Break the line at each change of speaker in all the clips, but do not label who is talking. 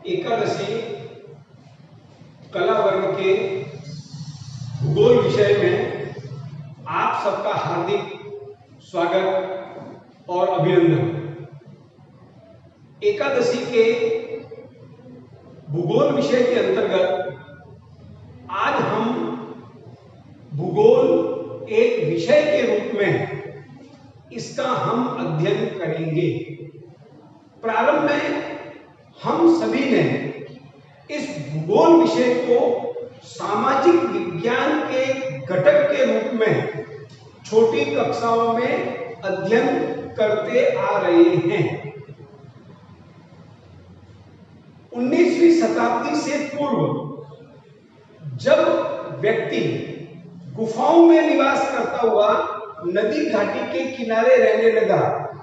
एकादशी कला वर्ग के भूगोल विषय में आप सबका हार्दिक स्वागत और अभिनंदन। एकादशी के भूगोल विषय के अंतर्गत आज हम भूगोल एक विषय के रूप में इसका हम अध्ययन करेंगे। प्रारंभ में हम सभी ने इस भूगोल विषय को सामाजिक विज्ञान के घटक के रूप में छोटी कक्षाओं में अध्ययन करते आ रहे हैं। 19वीं शताब्दी से पूर्व जब व्यक्ति गुफाओं में निवास करता हुआ नदी घाटी के किनारे रहने लगा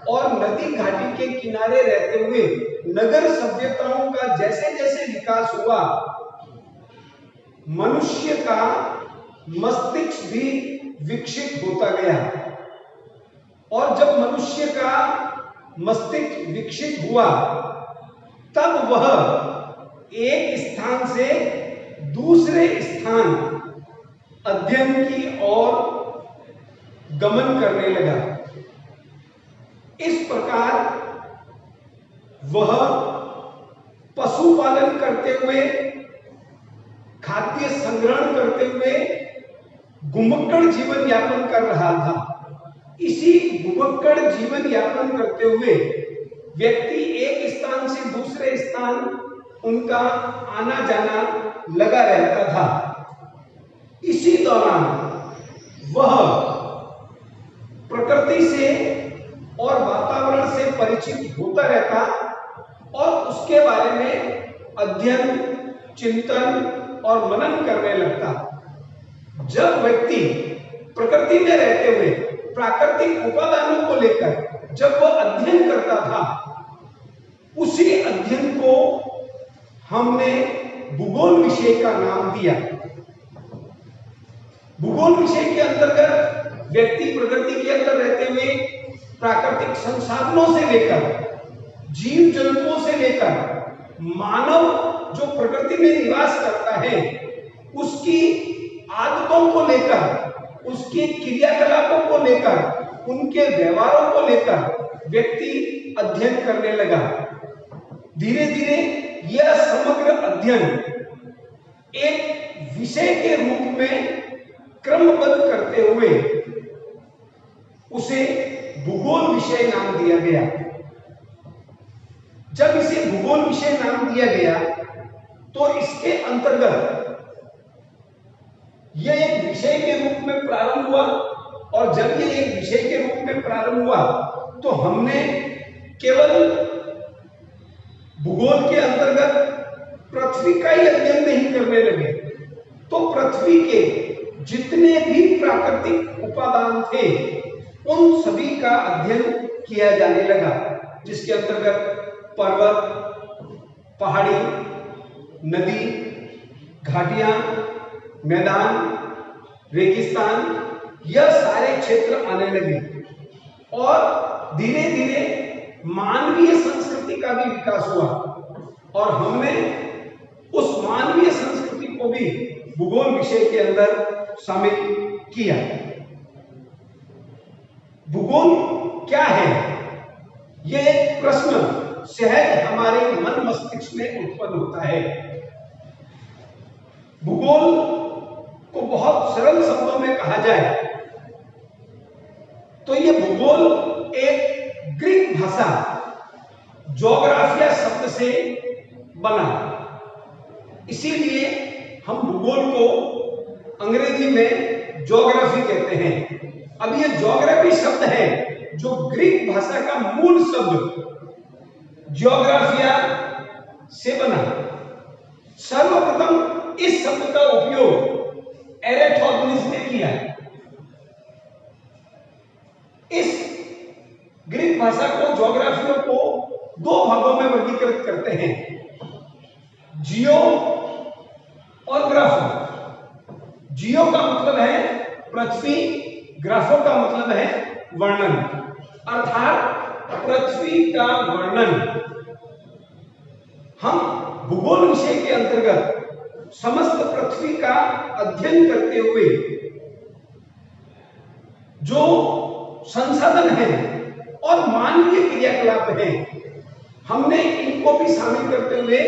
और नदी घाटी के किनारे रहते हुए नगर सभ्यताओं का जैसे जैसे विकास हुआ, मनुष्य का मस्तिष्क भी विकसित होता गया। और जब मनुष्य का मस्तिष्क विकसित हुआ तब वह एक स्थान से दूसरे स्थान अध्ययन की ओर गमन करने लगा। इस प्रकार वह पशुपालन करते हुए, खाद्य संग्रहण करते हुए घुमक्कड़ जीवन यापन कर रहा था। इसी घुमक्कड़ जीवन यापन करते हुए व्यक्ति एक स्थान से दूसरे स्थान उनका आना जाना लगा रहता था। इसी दौरान वह प्रकृति से और वातावरण से परिचित होता रहता और उसके बारे में अध्ययन, चिंतन और मनन करने लगता। जब व्यक्ति प्रकृति में रहते हुए प्राकृतिक उपादानों को लेकर जब वह अध्ययन करता था, उसी अध्ययन को हमने भूगोल विषय का नाम दिया। भूगोल विषय के अंतर्गत व्यक्ति प्रकृति के अंदर रहते हुए प्राकृतिक संसाधनों से लेकर जीव जंतुओं से लेकर मानव जो प्रकृति में निवास करता है उसकी आदतों को लेकर, उसके क्रियाकलापों को लेकर, उनके व्यवहारों को लेकर व्यक्ति अध्ययन करने लगा। धीरे धीरे यह समग्र अध्ययन एक विषय के रूप में क्रमबद्ध करते हुए उसे भूगोल विषय नाम दिया गया। जब इसे भूगोल विषय नाम दिया गया तो इसके अंतर्गत यह एक विषय के रूप में प्रारंभ हुआ, और जब यह एक विषय के रूप में प्रारंभ हुआ तो हमने केवल भूगोल के अंतर्गत पृथ्वी का ही अध्ययन नहीं करने लगे, तो पृथ्वी के जितने भी प्राकृतिक उपादान थे उन सभी का अध्ययन किया जाने लगा, जिसके अंतर्गत पर्वत, पहाड़ी, नदी, घाटियां, मैदान, रेगिस्तान, यह सारे क्षेत्र आने लगे। और धीरे धीरे मानवीय संस्कृति का भी विकास हुआ और हमने उस मानवीय संस्कृति को भी भूगोल विषय के अंदर शामिल किया। भूगोल क्या है? यह एक प्रश्न सहज हमारे मन मस्तिष्क में उत्पन्न होता है। भूगोल को बहुत सरल शब्दों में कहा जाए तो यह भूगोल एक ग्रीक भाषा ज्योग्राफिया शब्द से बना। इसीलिए हम भूगोल को अंग्रेजी में ज्योग्राफी कहते हैं। अब यह ज्योग्राफी शब्द है जो ग्रीक भाषा का मूल शब्द ज्योग्राफिया से बना। सर्वप्रथम इस शब्द का उपयोग एरिस्टोटेलिस ने किया। इस ग्रीक भाषा को ज्योग्राफियों को दो भागों में वर्गीकृत करते हैं, जियो और ग्राफो। जियो का मतलब है पृथ्वी, ग्राफो का मतलब है वर्णन, अर्थात पृथ्वी का वर्णन हम भूगोल विषय के अंतर्गत समस्त पृथ्वी का अध्ययन करते हुए जो संसाधन है और मानवीय क्रियाकलाप है, हमने इनको भी शामिल करते हुए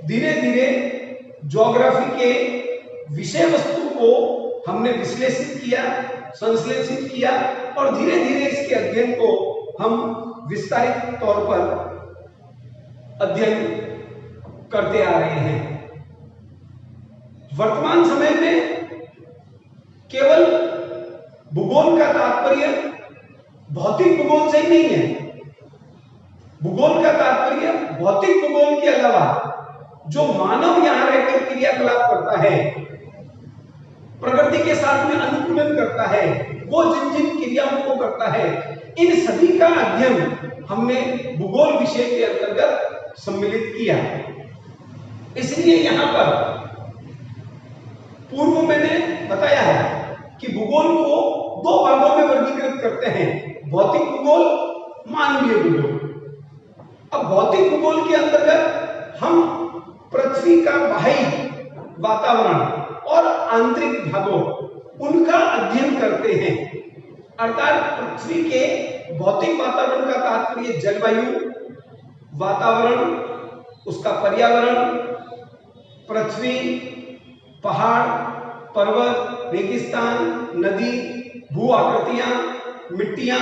धीरे धीरे ज्योग्राफी के विषय वस्तु को हमने विश्लेषित किया, संश्लेषित किया और धीरे धीरे इसके अध्ययन को हम विस्तारित तौर पर अध्ययन करते आ रहे हैं। वर्तमान समय में केवल भूगोल का तात्पर्य भौतिक भूगोल से ही नहीं है। भूगोल का तात्पर्य भौतिक भूगोल के अलावा जो मानव यहां रहकर क्रियाकलाप करता है, प्रकृति के साथ में अनुकूलन करता है, वो जिन जिन क्रियाओं को करता है, इन सभी का अध्ययन हमने भूगोल विषय के अंतर्गत सम्मिलित किया। इसलिए यहां पर पूर्व मैंने बताया है कि भूगोल को दो भागों में वर्गीकृत करते हैं, भौतिक भूगोल, मानवीय भूगोल। अब भौतिक भूगोल के अंतर्गत हम पृथ्वी का बाह्य वातावरण और आंतरिक भागों उनका अध्ययन करते हैं। अर्थात पृथ्वी के भौतिक वातावरण का तात्पर्य जलवायु, वातावरण, उसका पर्यावरण, पृथ्वी, पहाड़, पर्वत, रेगिस्तान, नदी, भू आकृतियां, मिट्टियां,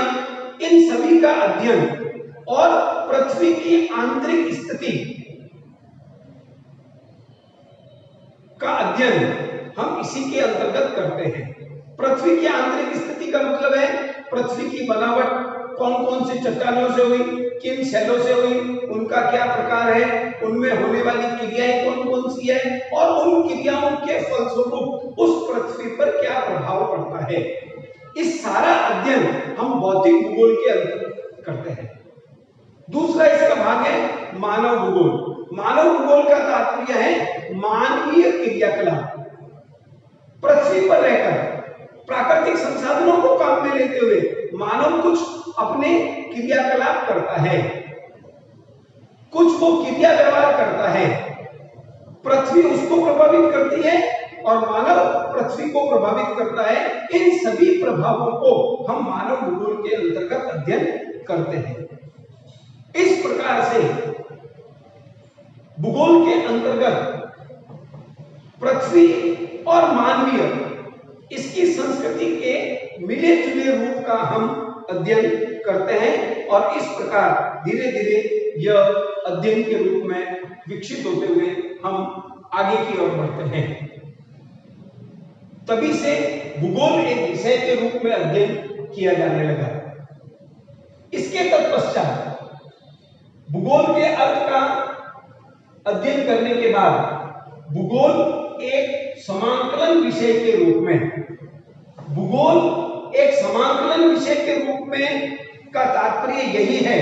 इन सभी का अध्ययन और पृथ्वी की आंतरिक स्थिति का अध्ययन हम इसी के अंतर्गत करते हैं। पृथ्वी की आंतरिक स्थिति का मतलब है पृथ्वी की बनावट कौन कौन से चट्टानों से हुई, किन शैलों से हुई, उनका क्या प्रकार है, उनमें होने वाली क्रियाएं कौन कौन सी है और उन क्रियाओं के फलस्वरूप उस पृथ्वी पर क्या प्रभाव पड़ता है। इस सारा अध्ययन हम भौतिक भूगोल के अंतर्गत करते हैं। दूसरा इसका भाग है मानव भूगोल। मानव भूगोल का तात्पर्य है मानवीय क्रियाकलाप। पृथ्वी पर रहकर प्राकृतिक संसाधनों को काम में लेते हुए मानव कुछ अपने क्रियाकलाप करता है, कुछ वो क्रिया व्यवहार करता है। पृथ्वी उसको प्रभावित करती है और मानव पृथ्वी को प्रभावित करता है। इन सभी प्रभावों को हम मानव भूगोल के अंतर्गत अध्ययन करते हैं। इस प्रकार से भूगोल के अंतर्गत पृथ्वी और मानवीय इसकी संस्कृति के मिले जुले रूप का हम अध्ययन करते हैं और इस प्रकार धीरे धीरे यह अध्ययन के रूप में विकसित होते हुए हम आगे की ओर बढ़ते हैं। तभी से भूगोल एक विषय के रूप में अध्ययन किया जाने लगा। इसके तत्पश्चात भूगोल के अर्थ का अध्ययन करने के बाद भूगोल एक समाकलन विषय के रूप में, भूगोल एक समाकलन विषय के रूप में का तात्पर्य यही है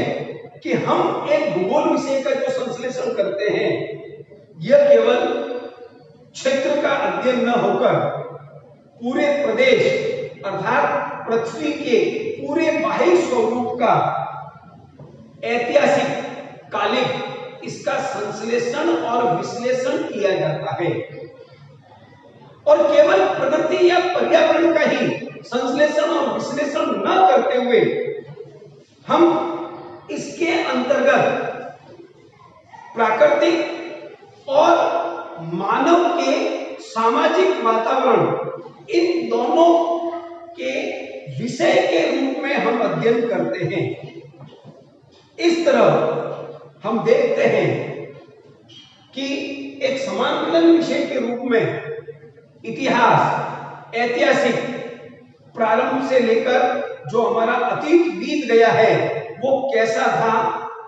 कि हम एक भूगोल विषय का जो संश्लेषण करते हैं, यह केवल क्षेत्र का अध्ययन न होकर पूरे प्रदेश अर्थात पृथ्वी के पूरे बाह्य स्वरूप का ऐतिहासिक, कालिक इसका संश्लेषण और विश्लेषण किया जाता है। और केवल प्रकृति या पर्यावरण का ही संश्लेषण और विश्लेषण न करते हुए हम इसके अंतर्गत प्राकृतिक और मानव के सामाजिक वातावरण, इन दोनों के विषय के रूप में हम अध्ययन करते हैं। इस तरह हम देखते हैं कि एक समाकलन विषय के रूप में इतिहास, ऐतिहासिक, प्रारंभ से लेकर जो हमारा अतीत बीत गया है वो कैसा था,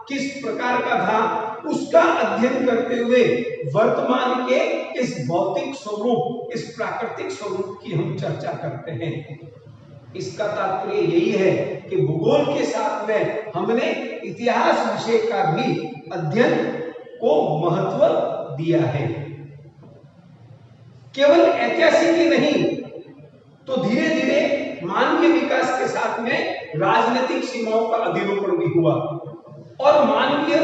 किस प्रकार का था, उसका अध्ययन करते हुए वर्तमान के इस भौतिक स्वरूप, इस प्राकृतिक स्वरूप की हम चर्चा करते हैं। इसका तात्पर्य यही है कि भूगोल के साथ में हमने इतिहास विषय का भी अध्ययन को महत्व दिया है। केवल ऐतिहासिक ही नहीं तो धीरे धीरे मानवीय विकास के साथ में राजनीतिक सीमाओं का अधिरोपण भी हुआ और मानवीय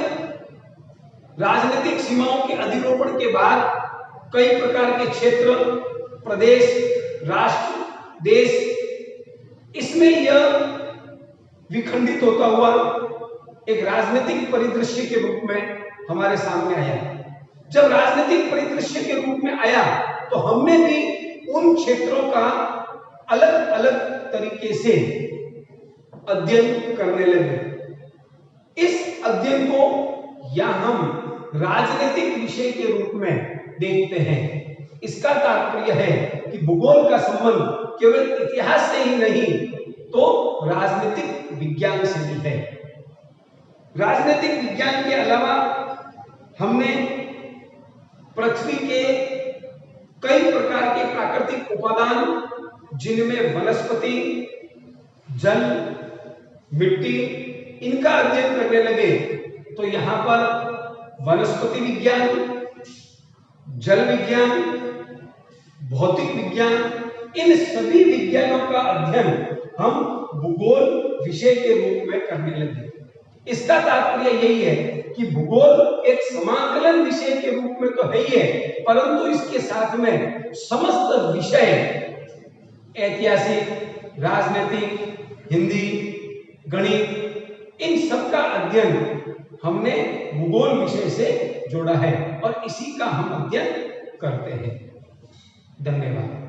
राजनीतिक सीमाओं के अधिरोपण के बाद कई प्रकार के क्षेत्र, प्रदेश, राष्ट्र, देश, इसमें यह विखंडित होता हुआ एक राजनीतिक परिदृश्य के रूप में हमारे सामने आया। जब राजनीतिक परिदृश्य के रूप में आया तो हमने भी उन क्षेत्रों का अलग अलग तरीके से अध्ययन करने लगे। इस अध्ययन को या हम राजनीतिक विषय के रूप में देखते हैं। इसका तात्पर्य है कि भूगोल का संबंध केवल इतिहास से ही नहीं तो राजनीतिक विज्ञान से भी है। राजनीतिक विज्ञान के अलावा हमने पृथ्वी के कई प्रकार के प्राकृतिक उपादान, जिनमें वनस्पति, जल, मिट्टी, इनका अध्ययन करने लगे तो यहाँ पर वनस्पति विज्ञान, जल विज्ञान, भौतिक विज्ञान, इन सभी विज्ञानों का अध्ययन हम भूगोल विषय के रूप में करने लगे। इसका तात्पर्य यही है कि भूगोल एक समाकलन विषय के रूप में तो है ही है, परंतु इसके साथ में समस्त विषय, ऐतिहासिक, राजनीतिक, हिंदी, गणित, इन सब का अध्ययन हमने भूगोल विषय से जोड़ा है और इसी का हम अध्ययन करते हैं। धन्यवाद।